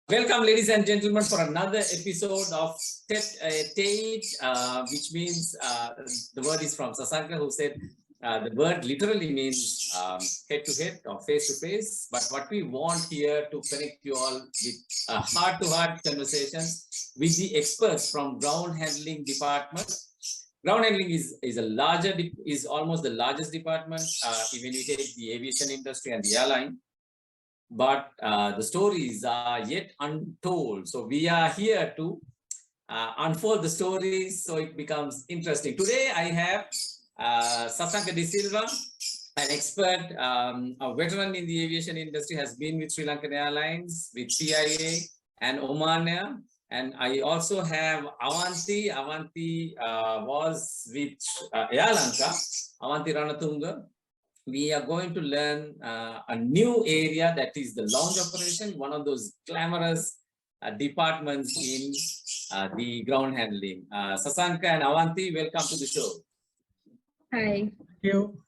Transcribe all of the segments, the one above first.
Welcome, ladies and gentlemen, for another episode of Tete-a-tete, which means the word is from Sasanka, who said the word literally means head to head or face to face. But what we want here to connect you all with heart to heart conversations with the experts from ground handling department. Ground handling is almost the largest department, even if we take the aviation industry and the airline. But the stories are yet untold. So we are here to unfold the stories so it becomes interesting. Today I have Sasanka De Silva, an expert, a veteran in the aviation industry, has been with Sri Lankan Airlines, with PIA and Oman Air. And I also have Avanti. Avanti was with Air Lanka, Avanti Ranatunga. We are going to learn a new area, that is the lounge operation, one of those glamorous departments in the ground handling. Sasanka and Avanti, welcome to the show. Hi. Thank you.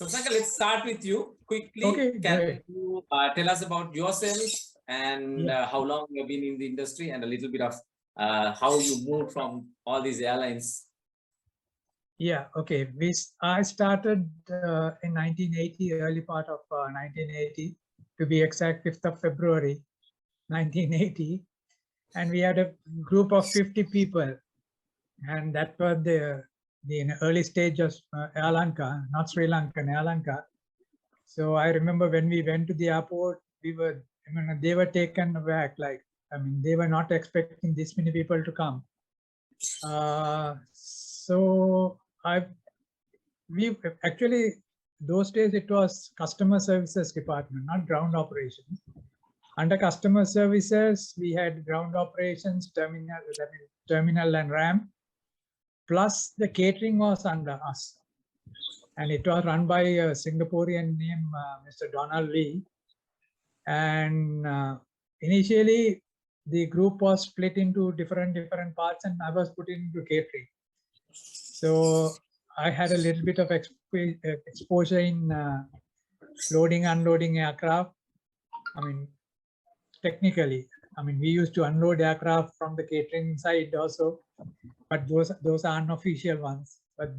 Sasanka, let's start with you quickly. Okay, can you tell us about yourself and how long you've been in the industry, and a little bit of how you moved from all these airlines? Yeah, okay. I started in 1980, early part of 1980, to be exact, 5th of February, 1980. And we had a group of 50 people. And that was the early stage of Air Lanka, not Sri Lankan, Air Lanka. So I remember when we went to the airport, they were taken aback. They were not expecting this many people to come. So we actually, those days it was customer services department, not ground operations. Under customer services, we had ground operations, terminal and ramp, plus the catering was under us. And it was run by a Singaporean named Mr. Donald Lee. And initially, the group was split into different parts, and I was put into catering. So I had a little bit of exposure in loading, unloading aircraft. Technically, we used to unload aircraft from the catering side also, but those are unofficial ones. But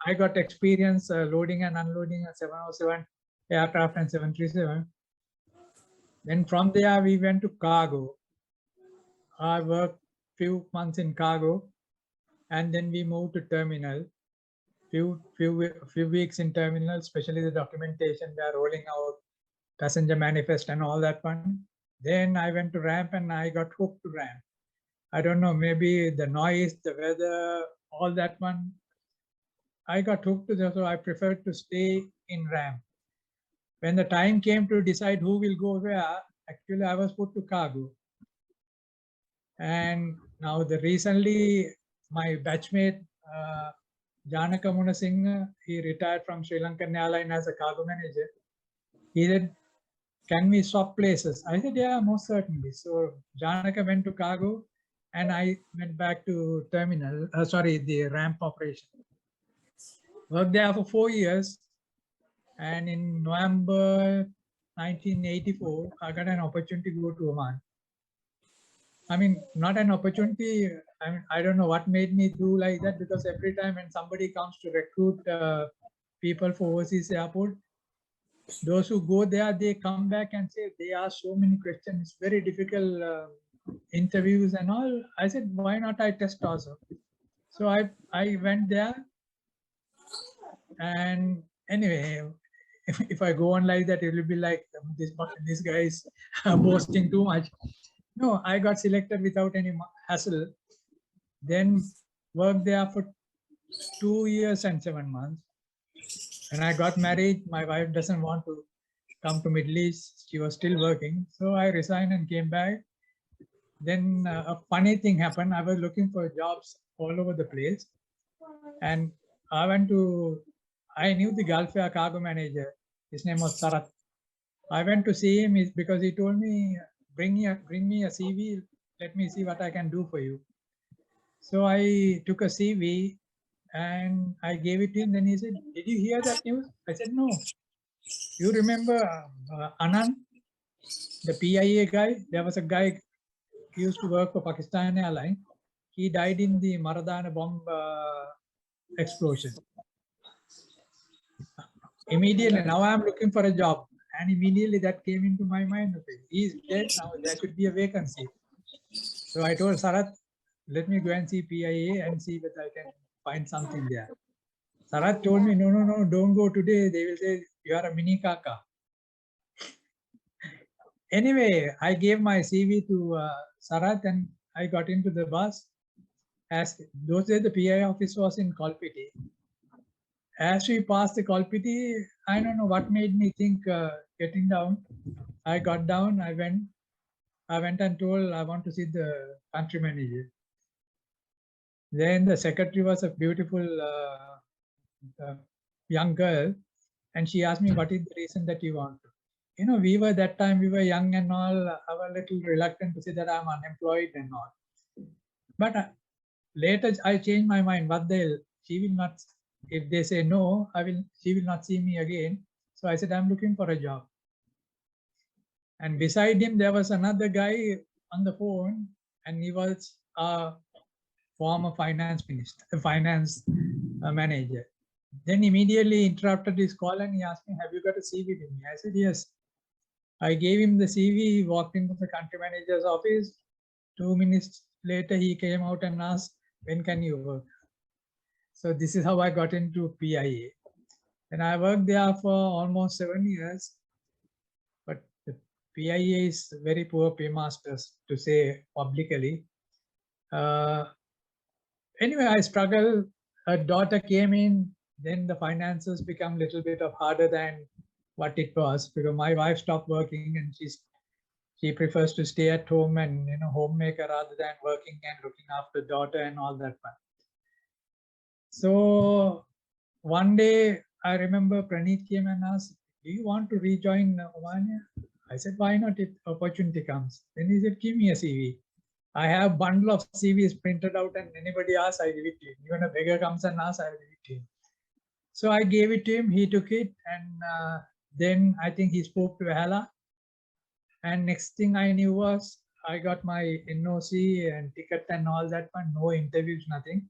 I got experience loading and unloading a 707 aircraft and 737. Then from there, we went to cargo. I worked few months in cargo, and then we moved to terminal. Few weeks in terminal, especially the documentation, they are rolling out passenger manifest and all that one. Then I went to ramp and I got hooked to ramp. I don't know, maybe the noise, the weather, all that one. I got hooked to that, so I preferred to stay in ramp. When the time came to decide who will go where, actually I was put to cargo. And now recently, my batchmate, Janaka Munasinghe, he retired from Sri Lankan Airlines as a cargo manager. He said, can we swap places? I said, yeah, most certainly. So Janaka went to cargo and I went back to terminal, the ramp operation. Worked there for 4 years. And in November 1984, I got an opportunity to go to Oman. Not an opportunity. I don't know what made me do like that, because every time when somebody comes to recruit people for overseas airport, those who go there, they come back and say they ask so many questions. It's very difficult interviews and all. I said, why not I test also? So I went there, and anyway, if I go on like that, it will be like this guy is boasting too much. No, I got selected without any hassle. Then worked there for 2 years and 7 months. And I got married. My wife doesn't want to come to Middle East. She was still working. So I resigned and came back. Then a funny thing happened. I was looking for jobs all over the place. And I knew the Gulf Air cargo manager. His name was Sarat. I went to see him because he told me, bring me a CV. Let me see what I can do for you. So I took a CV and I gave it to him. Then he said, did you hear that news? I said, no. You remember Anand? The PIA guy, there was a guy who used to work for Pakistan Airlines. He died in the Maradana bomb explosion. Immediately, now I'm looking for a job. And immediately that came into my mind. Okay, he's dead now, there should be a vacancy. So I told Sarath, let me go and see PIA and see whether I can find something there. Sarath told me, no, don't go today. They will say, you are a mini kaka. Anyway, I gave my CV to Sarath and I got into the bus. As those days, the PI office was in Kolpiti. As we passed the Kolpiti, I don't know what made me think getting down. I got down, I went and told I want to see the country manager. Then the secretary was a beautiful young girl, and she asked me, what is the reason that you want to? You know, we were that time, we were young and all, I was a little reluctant to say that I'm unemployed and all. But later I changed my mind. What she will not, if they say no, she will not see me again. So I said, I'm looking for a job. And beside him, there was another guy on the phone, and he was a former finance manager. Then immediately interrupted his call and he asked me, have you got a CV with me? I said, yes. I gave him the CV, he walked into the country manager's office. 2 minutes later, he came out and asked, when can you work? So this is how I got into PIA. And I worked there for almost 7 years. But the PIA is very poor paymasters, to say publicly. Anyway, I struggled. A daughter came in, then the finances become a little bit of harder than what it was, because my wife stopped working and she prefers to stay at home and, you know, homemaker rather than working and looking after daughter and all that fun. So one day I remember Praneeth came and asked, do you want to rejoin Omania? I said, why not if opportunity comes? Then he said, give me a CV. I have a bundle of CVs printed out, and anybody asks, I give it to him. Even a beggar comes and asks, I give it to him. So I gave it to him, he took it, and then I think he spoke to Hala. And next thing I knew was I got my NOC and ticket and all that one, no interviews, nothing.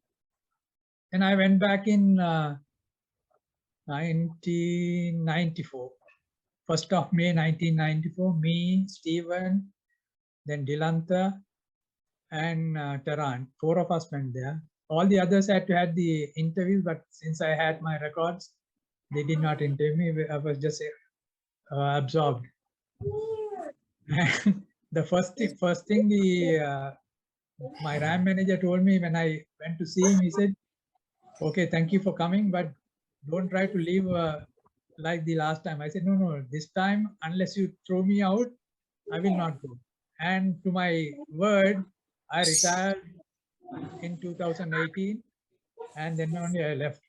And I went back in 1994, 1st of May 1994, me, Stephen, then Dilantha, and Taran, 4 of us went there. All the others had to have the interviews, but since I had my records, they did not interview me. I was just absorbed. And the first thing my RAM manager told me when I went to see him, he said, okay, thank you for coming, but don't try to leave like the last time. I said, no, this time, unless you throw me out, I will not go. And to my word, I retired in 2018, and then only I left.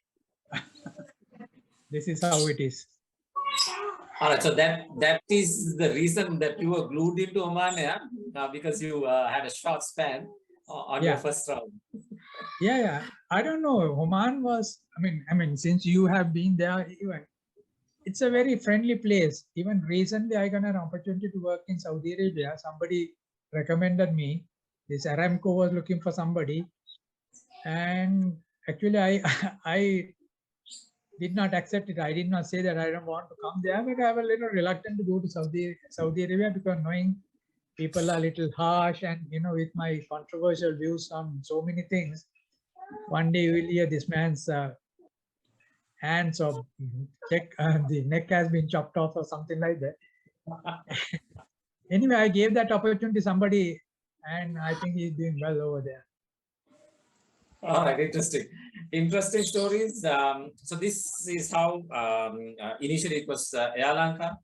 This is how it is. All right, so that is the reason that you were glued into Oman, because you had a short span on your first round. Yeah. I don't know. Oman was, I mean, since you have been there, even it's a very friendly place. Even recently, I got an opportunity to work in Saudi Arabia. Somebody recommended me. This Aramco was looking for somebody, and actually, I did not accept it. I did not say that I don't want to come there, but I was a little reluctant to go to Saudi Arabia, because knowing people are a little harsh, and you know, with my controversial views on so many things, one day you will hear this man's hands or the neck has been chopped off or something like that. Anyway, I gave that opportunity to somebody, and I think he's doing well over there. All right, interesting stories. So this is how initially it was Air Lanka,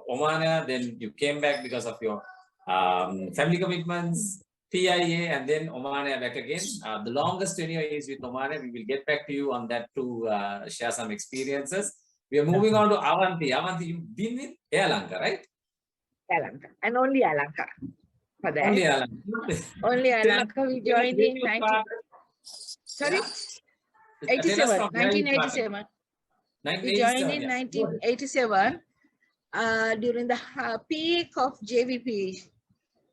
Oman, then you came back because of your family commitments, PIA, and then Oman back again. The longest tenure is with Oman. We will get back to you on that to share some experiences. We are moving on to Avanti. Avanti, you've been with Air Lanka, right? Air Lanka, and only Air Lanka for that. Only Air Lanka. Only Air Lanka. We joined in 1987. We joined in 1987. during the peak of JVP.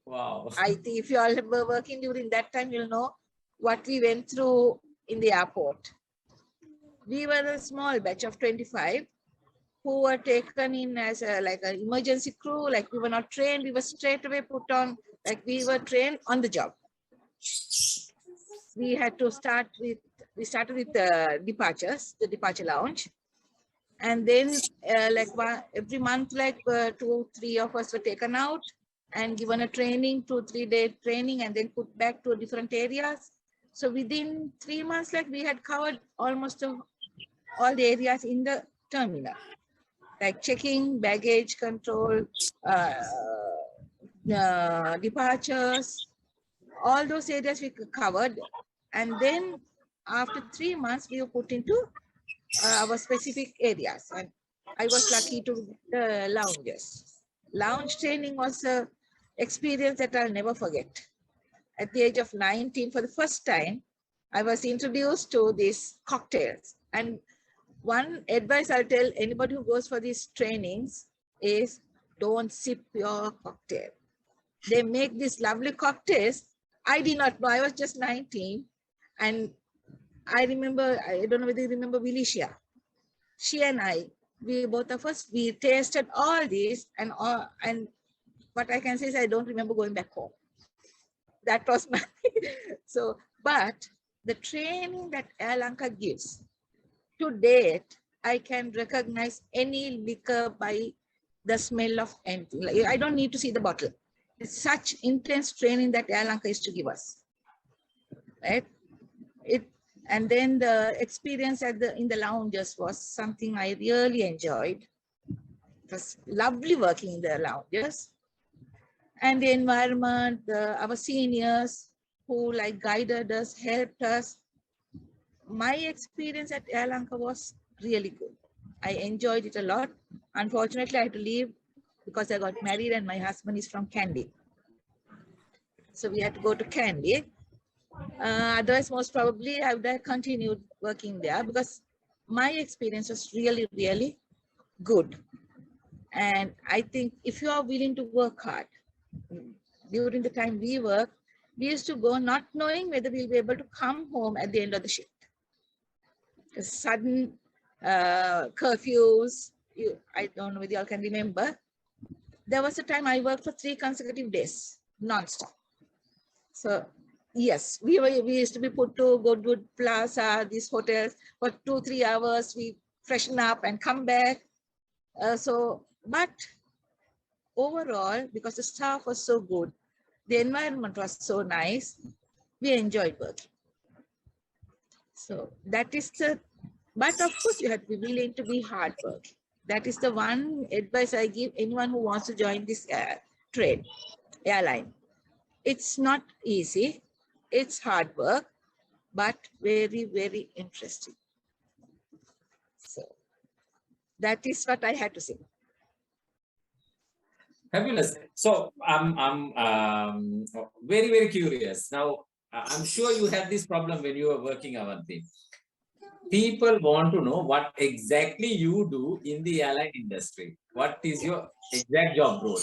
Wow. I think if you all were working during that time, you'll know what we went through in the airport. We were a small batch of 25 who were taken in as like an emergency crew. Like we were not trained, we were straight away put on, like we were trained on the job. We had to start with, we started with departures, the departure lounge. And then every month, like 2-3 of us were taken out and given a training, 2-3 day training, and then put back to different areas. So within 3 months, like we had covered almost all the areas in the terminal, like checking, baggage control, departures, all those areas we covered. And then after 3 months, we were put into our specific areas. And I was lucky to the lounges. Lounge training was an experience that I'll never forget. At the age of 19, for the first time, I was introduced to these cocktails. And one advice I'll tell anybody who goes for these trainings is don't sip your cocktail. They make these lovely cocktails. I did not know, I was just 19. And I remember, I don't know whether you remember Felicia. She and I, we both of us, we tasted all these, and what I can say is I don't remember going back home. That was my, so, but the training that Air Lanka gives, to date, I can recognize any liquor by the smell of anything. I don't need to see the bottle. It's such intense training that Air Lanka is to give us, right? And then the experience in the lounges was something I really enjoyed. It was lovely working in the lounges. And the environment, our seniors who like guided us, helped us. My experience at Air Lanka was really good. I enjoyed it a lot. Unfortunately, I had to leave because I got married and my husband is from Kandy. So we had to go to Kandy. Otherwise, most probably I would have continued working there because my experience was really, really good. And I think if you are willing to work hard, during the time we work, we used to go not knowing whether we'll be able to come home at the end of the shift. Because sudden curfews, I don't know whether you all can remember. There was a time I worked for 3 consecutive days, non-stop. So yes, we used to be put to Goodwood Plaza, these hotels for 2-3 hours. We freshen up and come back. But overall, because the staff was so good, the environment was so nice, we enjoyed working. So that is but of course you have to be willing to be hard working. That is the one advice I give anyone who wants to join this airline. It's not easy. It's hard work, but very, very interesting. So that is what I had to say. Fabulous. So I'm very, very curious. Now, I'm sure you had this problem when you were working, Avanti. People want to know what exactly you do in the airline industry. What is your exact job role?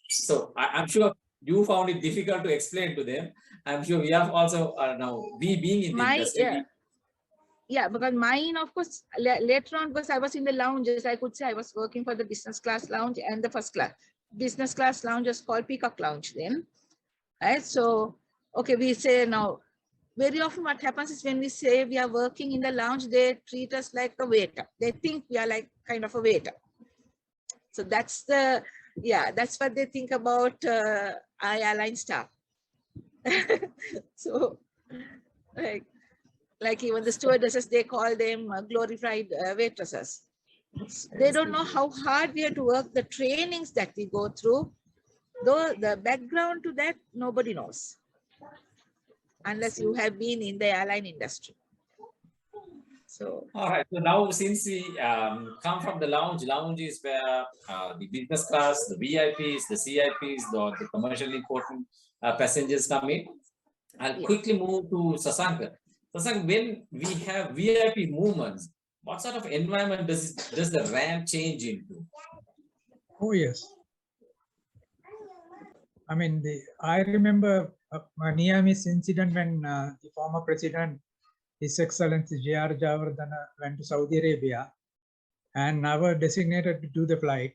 So I'm sure you found it difficult to explain to them. I'm sure we have also now, we being in the industry. Yeah, because mine, of course, later on, because I was in the lounges, I could say I was working for the business class lounge and the first class. Business class lounge was called Peacock Lounge then. Right? So, okay, we say now, very often what happens is when we say we are working in the lounge, they treat us like a waiter. They think we are like kind of a waiter. So that's that's what they think about our airline staff. So, like even the stewardesses, they call them glorified waitresses. They don't know how hard we have to work, the trainings that we go through, though the background to that, nobody knows, unless you have been in the airline industry. So, all right. So now, since we come from the lounge is where the business class, the VIPs, the CIPs, the commercially important passengers come in. I'll quickly move to Sasanka. Sasanka, when we have VIP movements, what sort of environment does the ramp change into? Oh, yes. I mean, I remember a near-miss incident when the former president, His Excellency J.R. Javardhana, went to Saudi Arabia, and I was designated to do the flight.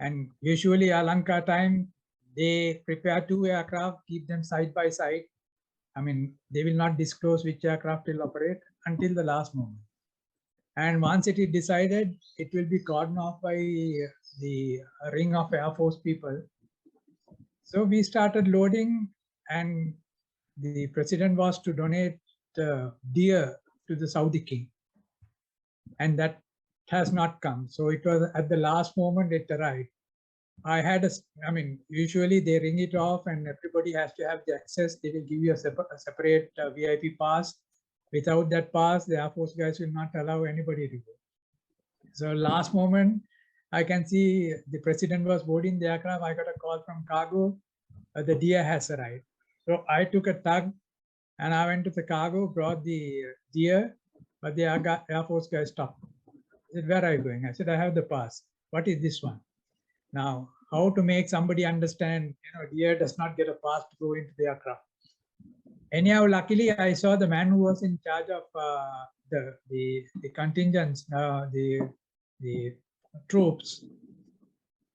And usually, Alanka time, they prepare 2 aircraft, keep them side by side. I mean, they will not disclose which aircraft will operate until the last moment. And once it is decided, it will be cordoned off by the ring of Air Force people. So we started loading, and the president was to donate deer to the Saudi king. And that has not come. So it was at the last moment it arrived. I mean, usually they ring it off and everybody has to have the access. They will give you a separate VIP pass. Without that pass, the Air Force guys will not allow anybody to go. So last moment, I can see the president was boarding the aircraft. I got a call from cargo. The deer has arrived. So I took a tug and I went to the cargo, brought the deer, but the Air Force guy stopped. I said, where are you going? I said, I have the pass. What is this one? Now, how to make somebody understand, deer does not get a pass to go into the aircraft. Anyhow, luckily, I saw the man who was in charge of the contingents, the troops.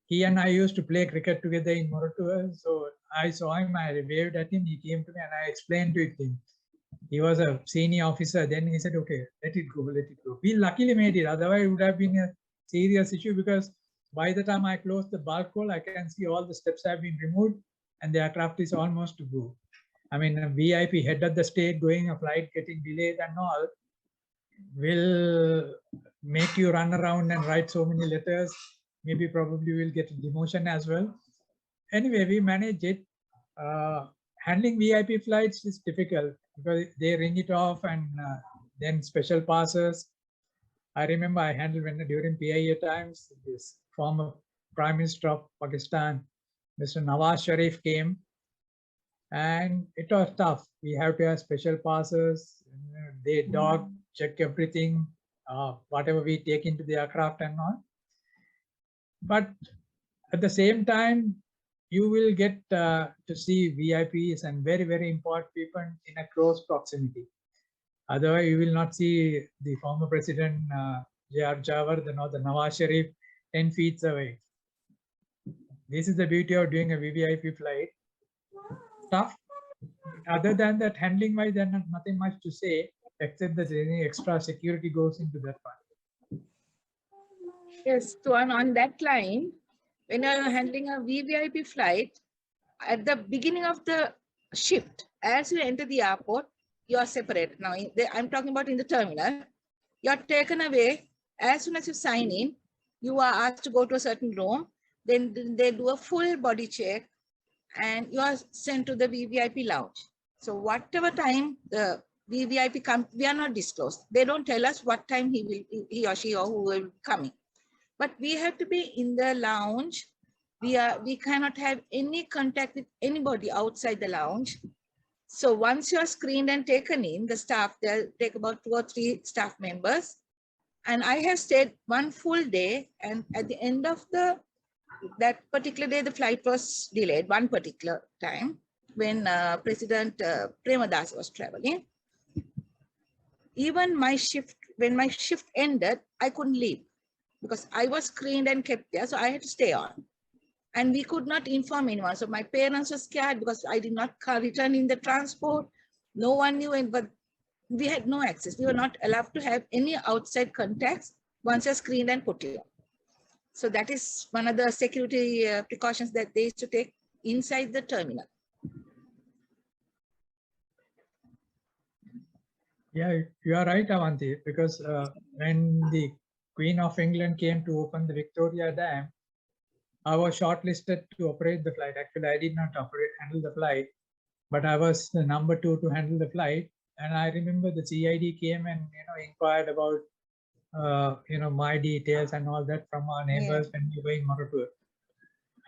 He and I used to play cricket together in Moratuwa. So I saw him, I waved at him, he came to me and I explained to him. He was a senior officer. Then he said, okay, let it go, let it go. We luckily made it. Otherwise, it would have been a serious issue because by the time I closed the bulk hole, I can see all the steps have been removed and the aircraft is almost to go. I mean, a VIP head of the state going a flight getting delayed and all will make you run around and write so many letters. Maybe probably will get a demotion as well. Anyway, we manage it. Handling VIP flights is difficult because they ring it off and then special passes. I remember I handled during PIA times, this former Prime Minister of Pakistan, Mr. Nawaz Sharif came and it was tough. We have to have special passes. They dog check everything, whatever we take into the aircraft and all. But at the same time, you will get to see VIPs and very, very important people in a close proximity. Otherwise, you will not see the former president, J.R. Javardhan or the Nawaz Sharif 10 feet away. This is the beauty of doing a VVIP flight. Tough. Other than that, handling wise, there's nothing much to say, except that any extra security goes into that part. Yes, Tuan, on that line, when you are handling a VVIP flight, at the beginning of the shift, as you enter the airport, you are separated. Now, I'm talking about in the terminal. You are taken away. As soon as you sign in, you are asked to go to a certain room. Then they do a full body check and you are sent to the VVIP lounge. So whatever time the VVIP comes, we are not disclosed. They don't tell us what time he or she or who will be coming. But we have to be in the lounge. We cannot have any contact with anybody outside the lounge. So once you are screened and taken in, the staff, they'll take about 2 or 3 staff members. And I have stayed 1 full day. And at the end of that particular day, the flight was delayed, one particular time when President Premadas was traveling. Even when my shift ended, I couldn't leave because I was screened and kept there. So I had to stay on. And we could not inform anyone. So my parents were scared because I did not return in the transport. No one knew, but we had no access. We were not allowed to have any outside contacts once you're screened and put here. So that is one of the security precautions that they used to take inside the terminal. Yeah, you are right, Avanti, because when the Queen of England came to open the Victoria Dam, I was shortlisted to operate the flight. Actually, I did not handle the flight, but I was the number 2 to handle the flight. And I remember the CID came and inquired about my details and all that from our neighbors when we were in Moratuwa.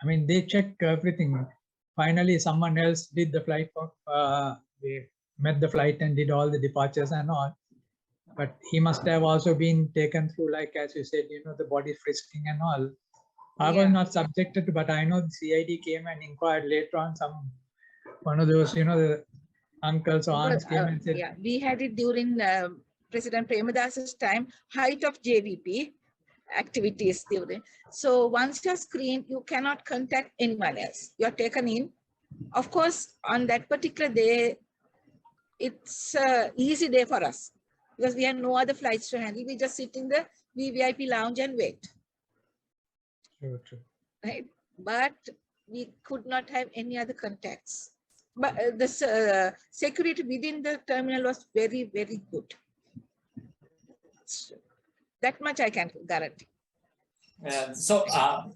I mean, they checked everything. Finally, someone else did the flight. They met the flight and did all the departures and all. But he must have also been taken through, like as you said, the body frisking and all. I was Yeah. not subjected to, but I know the CID came and inquired later on. One of those, the uncles or aunts came and said, yeah, we had it during President Premadas's time, height of JVP activities during. So once you're screened, you cannot contact anyone else. You're taken in. Of course, on that particular day, it's an easy day for us because we have no other flights to handle. We just sit in the VVIP lounge and wait. true. Right? But we could not have any other contacts. But the security within the terminal was very, very good. So, that much I can guarantee. So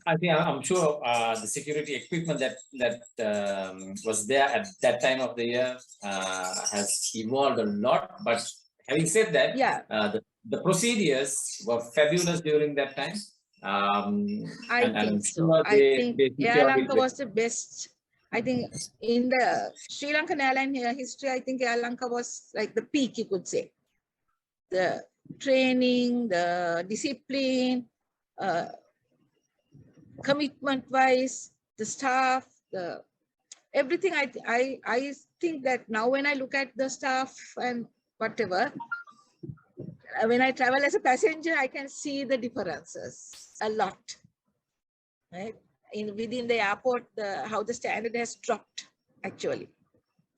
I think I'm sure the security equipment that was there at that time of the year has evolved a lot. But having said that, Yeah, the procedures were fabulous during that time. I and I'm think so. sure I think they took Air care of it Lanka was the best. I think in the Sri Lankan airline history, I think Air Lanka was like the peak, you could say. The training, the discipline, commitment-wise, the staff, the everything. I think that now when I look at the staff and whatever, when I travel as a passenger, I can see the differences a lot. Right? Within the airport, how the standard has dropped. Actually,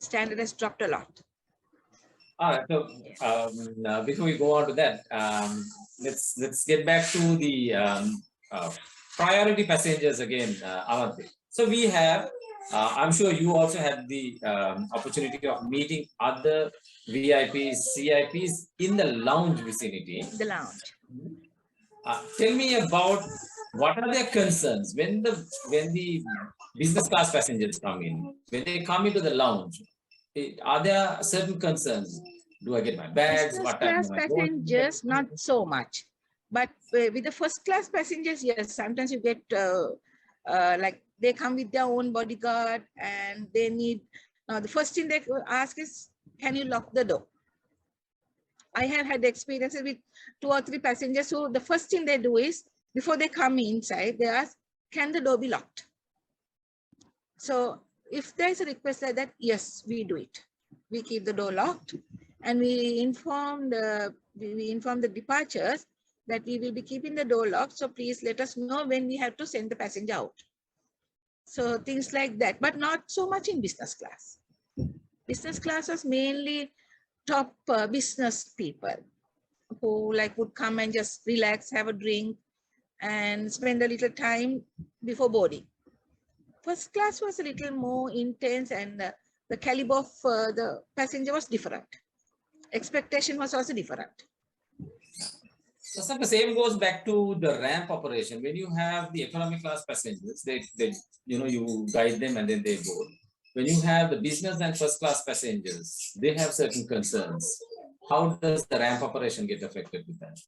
standard has dropped a lot. All right. So before we go on to that, let's get back to the priority passengers again, Avanti. So we have, I'm sure you also had the opportunity of meeting other VIPs, CIPs in the lounge vicinity. The lounge. Tell me about what are their concerns when the business class passengers come in, when they come into the lounge. Are there certain concerns? Do I get my bags? Business What time class am I going? passengers, not so much. But with the first class passengers, yes, sometimes you get like they come with their own bodyguard and they need, the first thing they ask is, can you lock the door? I have had experiences with 2 or 3 passengers who the first thing they do is, before they come inside, they ask, can the door be locked? So if there's a request like that, yes, we do it. We keep the door locked and we inform the departures that we will be keeping the door locked. So please let us know when we have to send the passenger out. So things like that, but not so much in business class. Business class was mainly top business people who would come and just relax, have a drink and spend a little time before boarding. First class was a little more intense and the caliber of the passenger was different. Expectation was also different. So the same goes back to the ramp operation. When you have the economy class passengers, they you guide them and then they board. When you have the business and first class passengers, they have certain concerns. How does the ramp operation get affected with that?